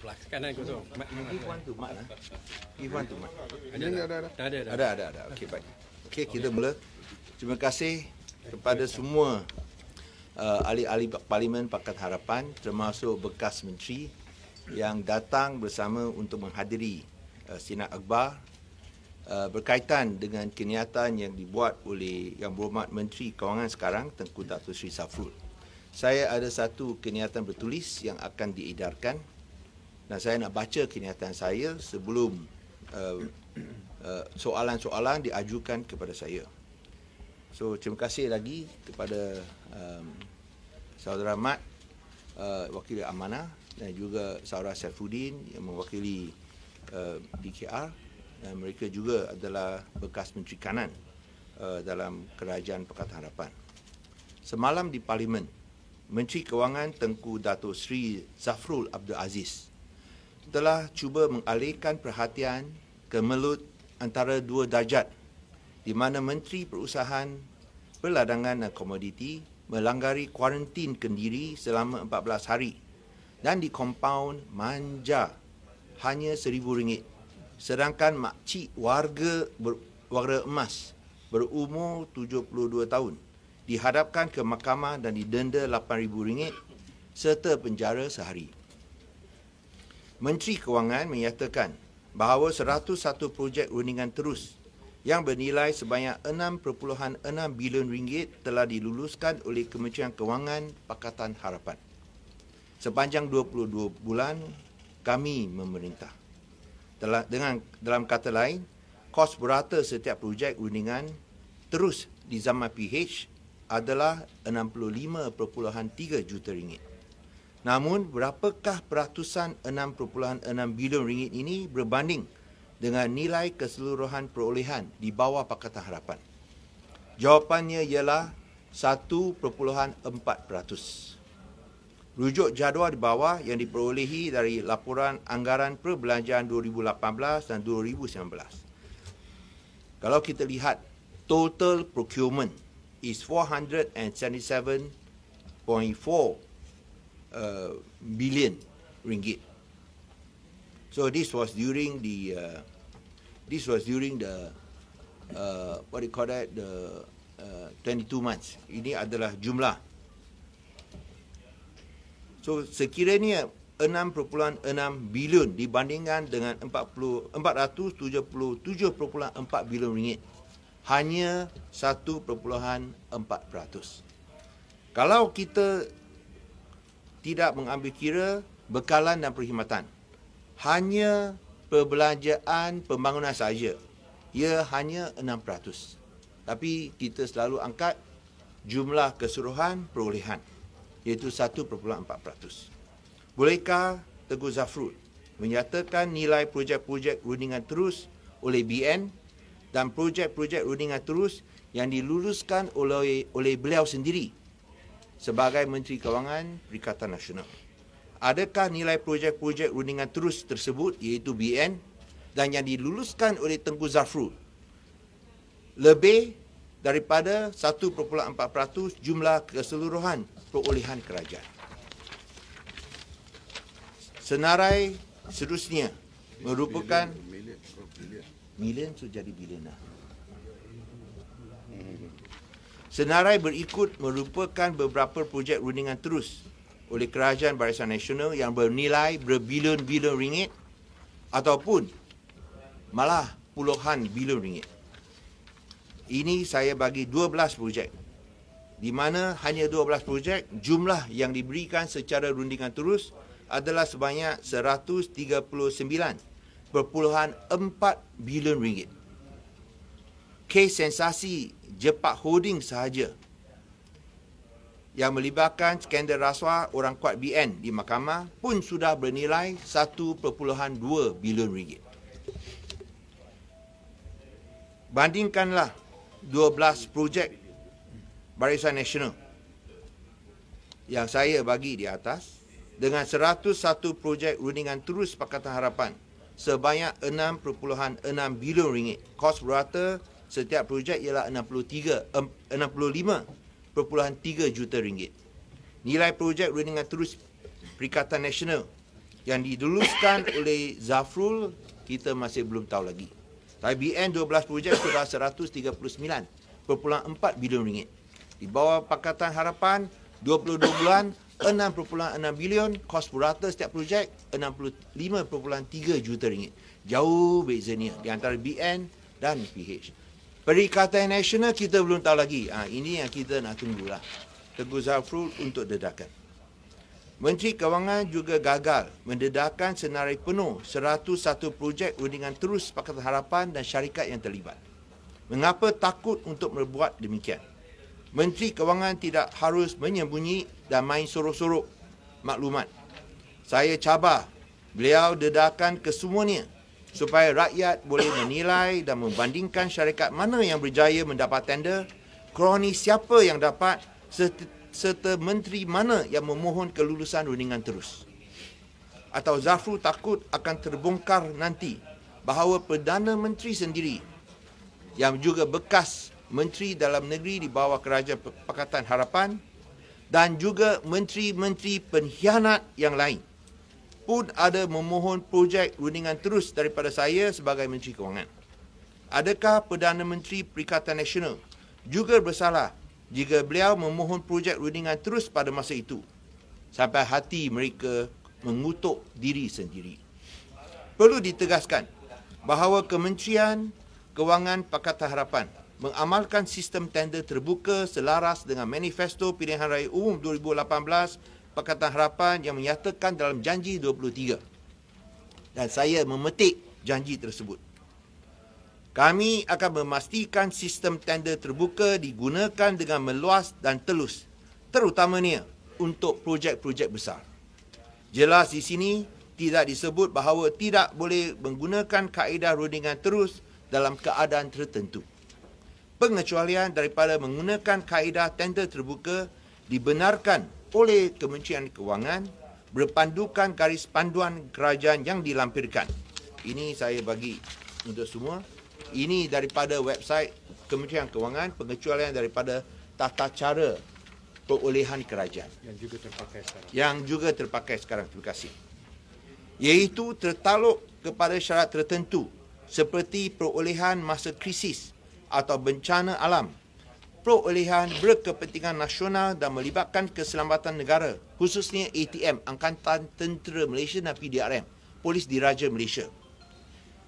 Kanan kosong. Give one to Mat lah. Give one to Mat. Ada. Okey, baik. Okey, kita mula. Terima kasih kepada semua ahli-ahli Parlimen Pakatan Harapan, termasuk bekas menteri yang datang bersama untuk menghadiri Sidang Akhbar berkaitan dengan kenyataan yang dibuat oleh Yang Berhormat Menteri Kewangan sekarang, Tengku Dato' Sri Safrul. Saya ada satu kenyataan bertulis yang akan diedarkan dan saya nak baca kenyataan saya sebelum soalan-soalan diajukan kepada saya. So, terima kasih lagi kepada Saudara Mat, wakili Amanah, dan juga Saudara Saifuddin yang mewakili DKR, dan mereka juga adalah bekas Menteri Kanan dalam Kerajaan Pakatan Harapan. Semalam di Parlimen, Menteri Kewangan Tengku Dato' Sri Safrul Abdul Aziz telah cuba mengalihkan perhatian ke melut antara dua darjat di mana Menteri Perusahaan, Perladangan dan Komoditi melanggari kuarantin kendiri selama 14 hari dan di kompaun manja hanya RM1,000, sedangkan makcik warga emas berumur 72 tahun dihadapkan ke mahkamah dan didenda RM8,000 serta penjara sehari. Menteri Kewangan menyatakan bahawa 101 projek rundingan terus yang bernilai sebanyak RM6.6 bilion telah diluluskan oleh Kementerian Kewangan Pakatan Harapan. Sepanjang 22 bulan kami memerintah. Dalam kata lain, kos berata setiap projek rundingan terus di zaman PH adalah RM65.3 juta. Namun, berapakah peratusan RM6.6 bilion ini berbanding dengan nilai keseluruhan perolehan di bawah Pakatan Harapan? Jawapannya ialah 1.4%. Rujuk jadual di bawah yang diperolehi dari laporan anggaran perbelanjaan 2018 dan 2019. Kalau kita lihat, total procurement is 477.4 billion ringgit. So this was during the what do you call that, the 22 months. Ini adalah jumlah. So sekiranya 6.6 bilion dibandingkan dengan 477.4 bilion ringgit, hanya 1.4%. Kalau kita tidak mengambil kira bekalan dan perkhidmatan, hanya perbelanjaan pembangunan sahaja, ia hanya 6%. Tapi kita selalu angkat jumlah keseluruhan perolehan, iaitu 1.4%. Bolehkah Tengku Safrul menyatakan nilai projek-projek rundingan terus oleh BN dan projek-projek rundingan terus yang diluluskan oleh beliau sendiri sebagai Menteri Kewangan Perikatan Nasional? Adakah nilai projek-projek rundingan terus tersebut, iaitu BN, dan yang diluluskan oleh Tengku Safrul lebih daripada 1.4% jumlah keseluruhan perolehan kerajaan? Senarai seterusnya merupakan million jadi bilion. Senarai berikut merupakan beberapa projek rundingan terus oleh Kerajaan Barisan Nasional yang bernilai berbilion-bilion ringgit ataupun malah puluhan bilion ringgit. Ini saya bagi 12 projek, di mana hanya 12 projek jumlah yang diberikan secara rundingan terus adalah sebanyak 139.4 bilion ringgit. Kes sensasi Jepak Holding sahaja yang melibatkan skandal rasuah orang kuat BN di mahkamah pun sudah bernilai 1.2 bilion ringgit. Bandingkanlah 12 projek Barisan Nasional yang saya bagi di atas dengan 101 projek rundingan terus Pakatan Harapan sebanyak 6.6 bilion ringgit. Kos berata setiap projek ialah 65.3 juta ringgit. Nilai projek rundingan terus Perikatan Nasional yang diluluskan oleh Zafrul, kita masih belum tahu lagi. Tapi BN 12 projek sudah 139.4 bilion ringgit. Di bawah Pakatan Harapan 22 bulan 6.6 bilion, kos purata setiap projek 65.3 juta ringgit. Jauh bezanya di antara BN dan PH. Perikatan Nasional kita belum tahu lagi. Ini yang kita nak tunggulah. Teguh Zafrul untuk dedakan. Menteri Kewangan juga gagal mendedahkan senarai penuh 101 projek rundingan terus Pakatan Harapan dan syarikat yang terlibat. Mengapa takut untuk berbuat demikian? Menteri Kewangan tidak harus menyembunyi dan main sorok-sorok maklumat. Saya cabar beliau dedahkan kesemuanya supaya rakyat boleh menilai dan membandingkan syarikat mana yang berjaya mendapat tender, kroni siapa yang dapat, serta menteri mana yang memohon kelulusan rundingan terus. Atau Zafrul takut akan terbongkar nanti bahawa Perdana Menteri sendiri yang juga bekas Menteri Dalam Negeri di bawah Kerajaan Pakatan Harapan dan juga menteri-menteri pengkhianat yang lain pun ada memohon projek rundingan terus daripada saya sebagai Menteri Kewangan. Adakah Perdana Menteri Perikatan Nasional juga bersalah jika beliau memohon projek rundingan terus pada masa itu sampai hati mereka mengutuk diri sendiri? Perlu ditegaskan bahawa Kementerian Kewangan Pakatan Harapan mengamalkan sistem tender terbuka selaras dengan Manifesto Pilihan Raya Umum 2018 Pakatan Harapan yang menyatakan dalam janji 23. Dan saya memetik janji tersebut. Kami akan memastikan sistem tender terbuka digunakan dengan meluas dan telus, terutamanya untuk projek-projek besar. Jelas di sini tidak disebut bahawa tidak boleh menggunakan kaedah rundingan terus dalam keadaan tertentu. Pengecualian daripada menggunakan kaedah tender terbuka dibenarkan oleh Kementerian Kewangan berpandukan garis panduan kerajaan yang dilampirkan. Ini saya bagi untuk semua. Ini daripada website Kementerian Kewangan, pengecualian daripada tata cara perolehan kerajaan. Yang juga terpakai sekarang. Terima kasih. Iaitu tertaluk kepada syarat tertentu seperti perolehan masa krisis atau bencana alam, perolehan berkepentingan nasional dan melibatkan keselamatan negara, khususnya ATM, Angkatan Tentera Malaysia dan PDRM, Polis Diraja Malaysia.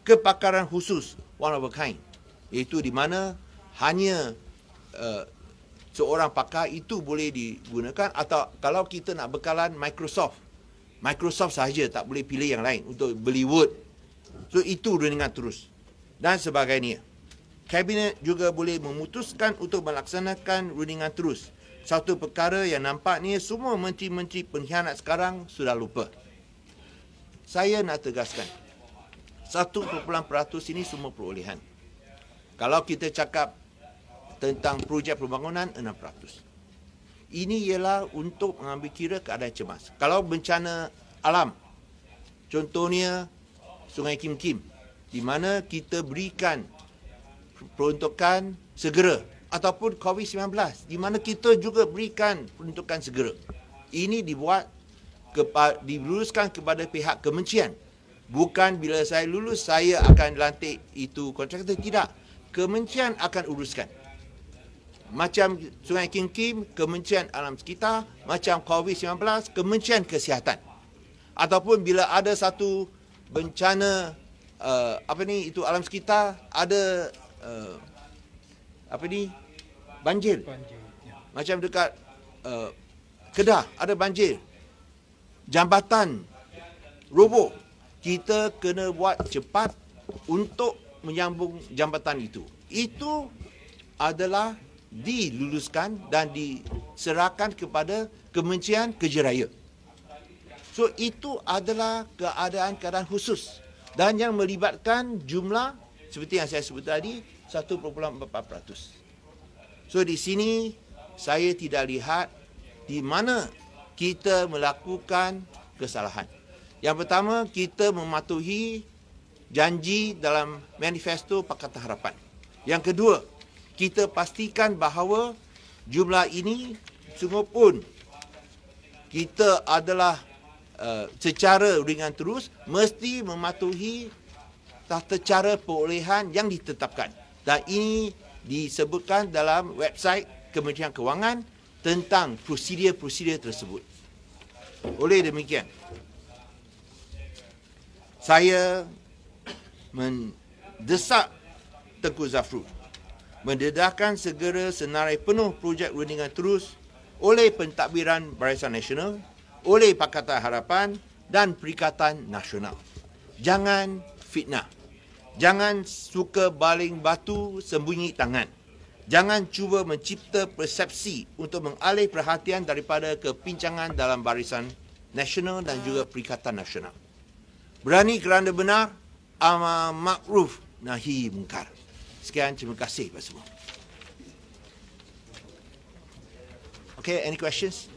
Kepakaran khusus, one of a kind, iaitu di mana hanya seorang pakar itu boleh digunakan, atau kalau kita nak bekalan Microsoft sahaja, tak boleh pilih yang lain untuk beli Word. So itu rundingan terus dan sebagainya. Kabinet juga boleh memutuskan untuk melaksanakan rundingan terus. Satu perkara yang nampaknya semua menteri-menteri pengkhianat sekarang sudah lupa. Saya nak tegaskan, 1% ini semua perolehan. Kalau kita cakap tentang projek pembangunan, 6%. Ini ialah untuk mengambil kira keadaan cemas. Kalau bencana alam, contohnya Sungai Kim Kim, di mana kita berikan peruntukan segera, ataupun COVID-19 di mana kita juga berikan peruntukan segera. Ini diluluskan kepada pihak kementerian. Bukan bila saya lulus saya akan lantik itu kontraktor, tidak. Kementerian akan uruskan. Macam Sungai Kim Kim, Kementerian Alam Sekitar, macam COVID-19, Kementerian Kesihatan. Ataupun bila ada satu bencana alam sekitar, ada banjir. Macam dekat Kedah ada banjir, jambatan roboh, kita kena buat cepat untuk menyambung jambatan itu. Itu adalah diluluskan dan diserahkan kepada Kementerian Kerja Raya. So itu adalah keadaan khusus dan yang melibatkan jumlah seperti yang saya sebut tadi, 1.4%. So di sini saya tidak lihat di mana kita melakukan kesalahan. Yang pertama, kita mematuhi janji dalam Manifesto Pakatan Harapan. Yang kedua, kita pastikan bahawa jumlah ini sungguh pun kita adalah secara ringan terus mesti mematuhi tata cara perolehan yang ditetapkan. Dan ini disebutkan dalam website Kementerian Kewangan tentang prosedur-prosedur tersebut. Oleh demikian, saya mendesak Tengku Zafrul mendedahkan segera senarai penuh projek rundingan terus oleh Pentadbiran Barisan Nasional, oleh Pakatan Harapan dan Perikatan Nasional. Jangan fitnah. Jangan suka baling batu sembunyi tangan. Jangan cuba mencipta persepsi untuk mengalih perhatian daripada kepincangan dalam Barisan Nasional dan juga Perikatan Nasional. Berani kerana benar, amar makruf nahi mungkar. Sekian, terima kasih kepada semua. Okay, any questions?